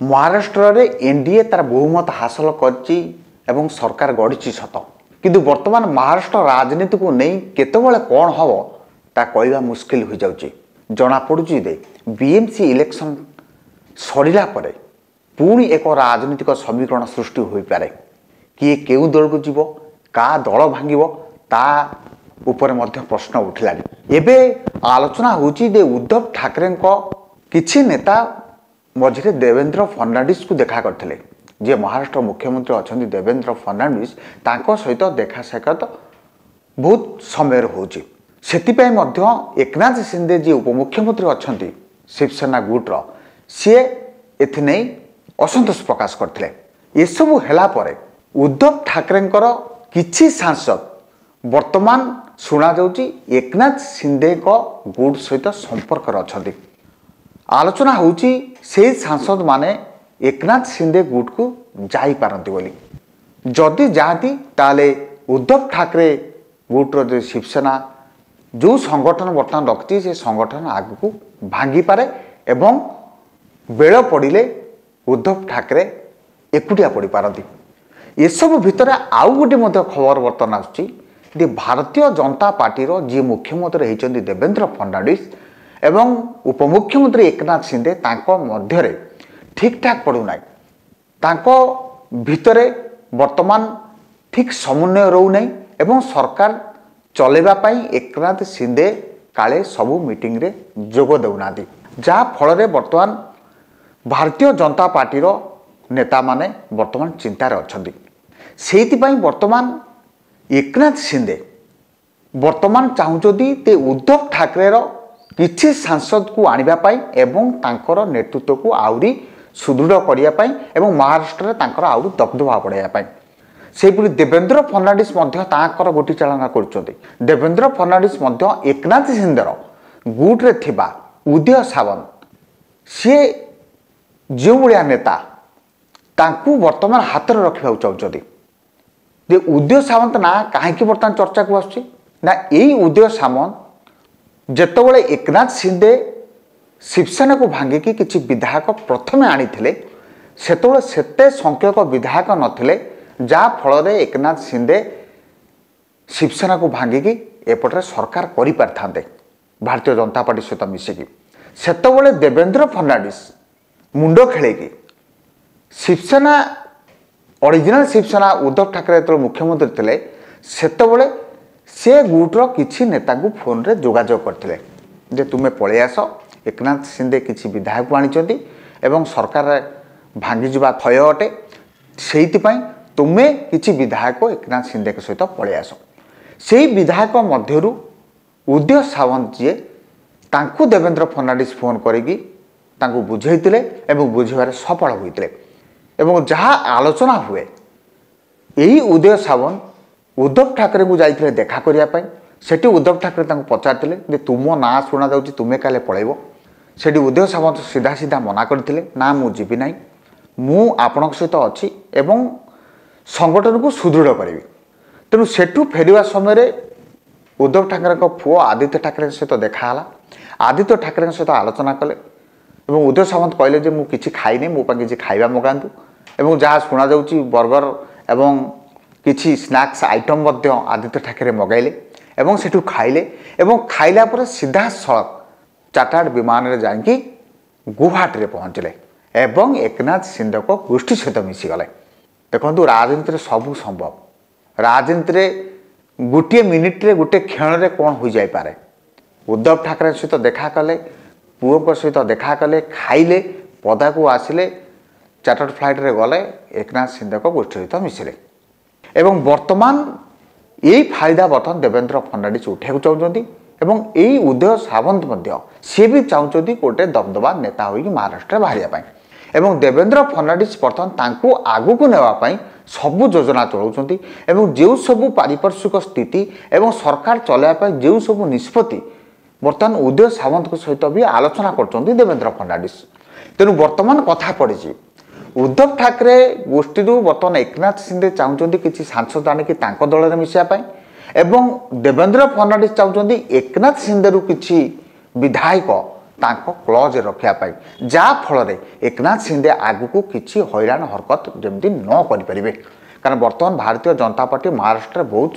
महाराष्ट्र रे एनडीए तार बहुमत हासिल करची एवं सरकार गढ़ी सत किंतु वर्तमान महाराष्ट्र राजनीति को नहीं केतबेले कौन हम ता कहवा मुस्किल हो जाउची। जना पड़ुची दे बीएमसी इलेक्शन सरिला परे पुणी एक राजनीतिक समीकरण सृष्टि हो पारे। किए केउ दल को जीव का दल भांगिबो ता ऊपर मध्य प्रश्न उठिलानी। एबे आलोचना होची दे उद्धव ठाकरे किछि नेता मझे देवेंद्र फडणवीस को देखा करथिले। जे महाराष्ट्र मुख्यमंत्री अच्छा देवेंद्र फडणवीस तांको सहित देखा साक्षात बहुत समय होची। सेतिपय मध्य एकनाथ शिंदे जी उपमुख्यमंत्री अच्छा शिवसेना गुट्र सी एथि असंतोष प्रकाश करथिले। ये सब हैला परे उद्धव ठाकरे किछि सांसद वर्तमान सुना जाउची एकनाथ शिंदे को गुट सहित संपर्क अछंती। आलोचना होची से सांसद माने एकनाथ शिंदे गुट को जाई पारंती बोली। जदि जाती ताले उद्धव ठाकरे गुट्र जो शिवसेना जो संगठन बर्तमान रखी से संगठन आग को भांगी पारे एवं बेल पड़े उद्धव ठाकरे एकुटिया पड़ पारती। ये सब भितर आउ गोटे खबर बर्तमान आसुची भारतीय जनता पार्टी जी मुख्यमंत्री होती देवेंद्र फडणवीस एवं उपमुख्यमंत्री एकनाथ शिंदे तांको मध्यरे ठीक ठाक पड़ूना। तांको भितरे वर्तमान ठीक समन्वय रोना एवं सरकार चलेबा पाई एकनाथ शिंदे काले सबू मीटिंग रे जोग देउना। जा फल रे वर्तमान भारतीय जनता पार्टी नेता माने वर्तमान चिंतार अछंती। सेहितिपाई वर्तमान एकनाथ शिंदे वर्तमान चाहूँगी ते उद्धव ठाकरे किछि सांसद को आनिबा पाई एवं तांकर नेतृत्व को आउरी सुदृढ़ करिया पाई एवं महाराष्ट्र तांकर आउरी दबदबा बढ़ाइया पाई। सेहिपरि देवेंद्र फडणवीस मध्य तांकर गोटी चालना करुछंती। देवेंद्र फडणवीस मध्य एकनाथ शिंदेर गुट्रे थिबा उदय सावंत सी जो भलिया नेता तांकु वर्तमान हाथ में रखा चाहते। जे उदय सावंत ना कहीं बर्तमान चर्चा को आसुची ना यही उदय सावंत जेतबेले एकनाथ शिंदे शिवसेना को भांगिकी किछि विधायक प्रथमे आनीथिले सेतबेले सेते संख्यक विधायक नथिले जा फल एकनाथ शिंदे शिवसेना को भांगिकी एपटे सरकार करि पारथांते भारतीय जनता पार्टी सहित मिसिकी। सेतबेले देवेंद्र फडणवीस मुंड खेलेकी शिवसेना ओरिजिनल शिवसेना उद्धव ठाकरे जो मुख्यमंत्री थे सेतबेले से गुट्र किछि नेता को फोन रे जोगाजोग करथिले जे तुमे पळे आस एकनाथ शिंदे किछि विधायक आनिचंती एवं सरकार भांगी जिबा थय अटे सेहितिपाई तुमे किछि विधायक एकनाथ शिंदे के सहित पळे आस। सेही विधायक मध्यरु उदय सावंत जी तांकु देवेंद्र फडणवीस फोन करिकी तांकु बुझाइतिले एवं बुझेबारे सफल होइतिले एवं जहाँ आलोचना हुए यही उदय सावंत उद्धव ठाकरे को जाइए देखा करने सेठी उद्धव ठाकरे पचारे तुम ना शुणा जाऊँगी तुम्हें काले पलैब सेठी उदय सावंत सीधा सीधा मना करते ना मु जीवी ना मु आपण सहित अच्छी एवं संगठन को सुदृढ़ करी। तेणु सेठू फेरवा समय उद्धव ठाकरे पुओ आदित्य ठाकरे सहित देखाला। आदित्य ठाकरे सहित आलोचना कले एवं उदय सावंत कहले मु किछि खाइनी मो पाखे किछि खाइबा मगांतु एवं जहाँ शुणा जाउची बर्गर एवं किछि स्नैक्स आइटम मध्य आदित्य ठाकरे मगाइले एवं सेठू खाइले एवं खाइला पर सीधा सड़क चार्टार्ड विमान रे जाइकी गुवाहाटी रे पहुँचले एवं एकनाथ शिंदे को गोष्ठी सहित मिसीगले। देखो राजनीति रे सबू संभव। राजनीति रे गोटे मिनिट रे गोटे क्षण रे कौन हो जाई पारे। उद्धव ठाकरे सहित देखा कले पुओ को सहित देखा कले खाइले पदा को आसिले चार्टर्ड फ्लाइट रे गले एकनाथ शिंदे को गोष्ठी सहित मिसिले एवं वर्तमान यही फायदा बर्तमान देवेंद्र फडणवीस उठाइବାକୁ चाहते एवं यही उदय सावंत मध्य सी भी चाहते गोटे दबदबा नेता होगी महाराष्ट्र बाहर एवं देवेंद्र फडणवीस बर्तमान तांकु आगु को नेवाई सबू योजना चलाउछंती एवं जो सबू पारिपार्श्विक स्थिति एवं सरकार चलाइबा जो सबू निष्पत्ति बर्तमान उदय सावंत सहित भी आलोचना करछंती देवेंद्र फडणवीस। तेणु वर्तमान कथा पड़ी उद्धव ठाकरे गोष्ठी बर्तमान एकनाथ शिंदे चाहते किसी सांसद आनिकी दल में मिसापी एवं देवेंद्र फडणवीस चाहते एकनाथ शिंदे किसी विधायक तांको क्लज रखा जा फल एकनाथ शिंदे आगु किसी हैरान हरकत जमती न करें कारण बर्तमान भारतीय जनता पार्टी महाराष्ट्र बहुत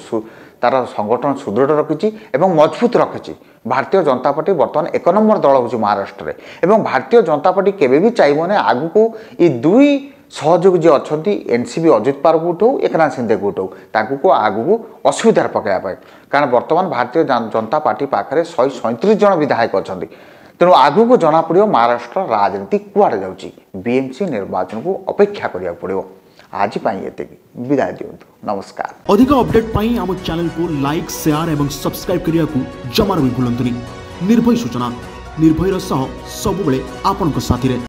तार संगठन सुदृढ़ रखी मजबूत रखी भारतीय जनता पार्टी बर्तमान 1 नंबर दल हो महाराष्ट्र में भारतीय जनता पार्टी केवे भी चाहिए आगु को ये दुई सहयोगी जी अच्छा एनसीपी अजित पार को उठाऊ एकनाथ शिंदे को उठाऊ को आगू असुविधा पकड़ा कारण बर्तमान भारतीय जनता पार्टी पाखे 137 जन विधायक अच्छा तेणु आगू को जना पड़ो महाराष्ट्र राजनीति कुआड़े जाऊँगी बीएमसी निर्वाचन को अपेक्षा करिया पड़ो आज ये विदाय दिंतु नमस्कार। अधिक अपडेट पाई आम चैनल को लाइक शेयर एवं सब्सक्राइब करने को जमार भी भूलंतुनि। निर्भय सूचना निर्भयर सह सबुबले आपनक साथी रे।